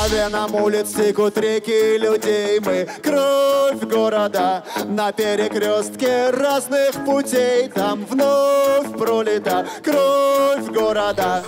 По венам улиц текут реки людей мы. Кровь города на перекрестке разных путей. Там вновь пролита кровь города.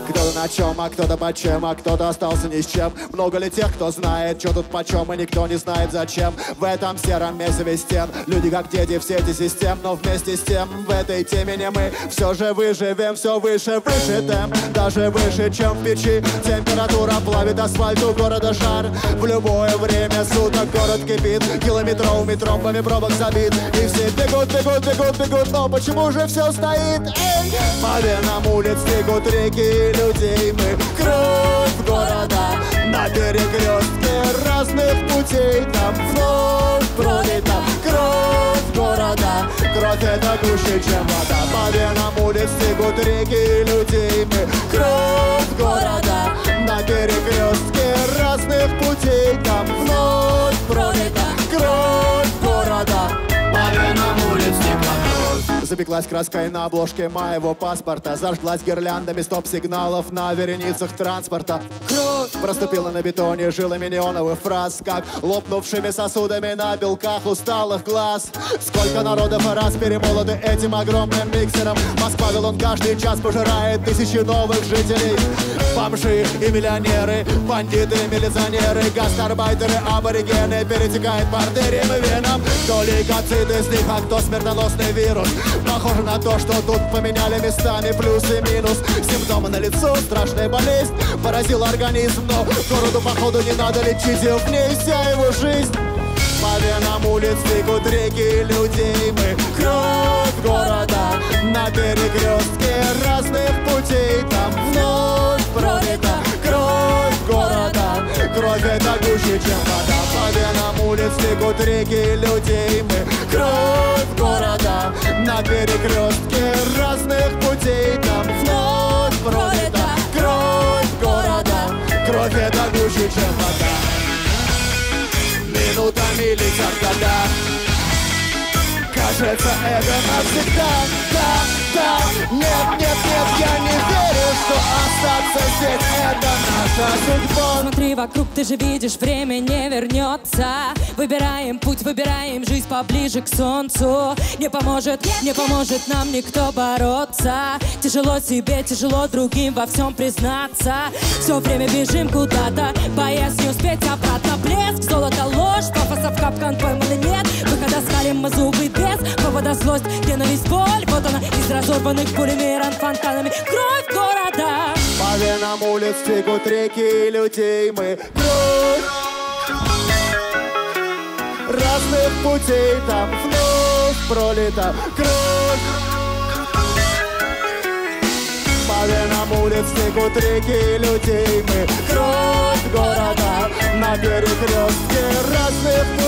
Кто-то на чем, а кто-то под чем, а кто-то остался ни с чем. Много ли тех, кто знает, что тут почем, и никто не знает зачем. В этом сером месиве стен люди как дети в сети систем. Но вместе с тем в этой теме не мы все же выживем. Все выше, выше темп, даже выше, чем в печи. Температура плавит асфальт, у города жар. В любое время суток город кипит. Километровыми тромбами пробок забит. И все бегут, бегут, бегут, бегут. Но почему же все стоит? Эй! По венам улиц текут реки людей мы. Кровь города на перекрестке разных путей. Там вновь пролита кровь города. Кровь это гуще, чем вода. По венам улиц текут реки людей мы. Кровь города на перекрестке разных путей. Там вновь пролита кровь города. По венам улиц текла кровь. Запеклась краской на обложке моего паспорта. Зажглась гирляндами стоп-сигналов на вереницах транспорта. Кровь проступила на бетоне жилами неоновых фраз, как лопнувшими сосудами на белках усталых глаз. Сколько народов раз перемолоты этим огромным миксером. Москва, Вавилон каждый час пожирает тысячи новых жителей. Бомжи и миллионеры, бандиты, милиционеры, гастарбайтеры, аборигены перетекают по артериям и венам. Кто лейкоцит из них, а кто смертоносный вирус. Похоже на то, что тут поменяли местами плюс и минус. Симптомы на лицо, страшная болезнь поразила организм, но городу походу не надо лечить, и в ней вся его жизнь. По венам улиц текут реки людей мы. Кровь города на перекрестке разных путей. Там вновь пролита кровь города. Кровь это гуще, чем вода. По венам улиц текут реки людей мы. Кровь города на перекрестке разных путей. Там вновь пролита кровь города. Кровь это гуще, чем вода. Минутами летят года. Кажется, это навсегда. Да, нет, нет, нет, я не верю, что остаться здесь это наша судьба. Смотри вокруг, ты же видишь, время не вернется. Выбираем путь, выбираем жизнь поближе к солнцу. Не поможет нам никто бороться. Тяжело себе, тяжело другим во всем признаться. Все время бежим куда-то, боясь не успеть обратно. Блеск, золото, ложь, пафоса в капкан пойманы нет. Выхода скалим мы зубы без повода, злость, ненависть, боль. Вот она из разорванных пулями ран фонтанами. Кровь города. По венам улиц текут реки людей мы. Кровь разных путей. Там вновь пролита кровь. По венам улиц текут реки людей мы. Кровь города на перекрестке разных путей.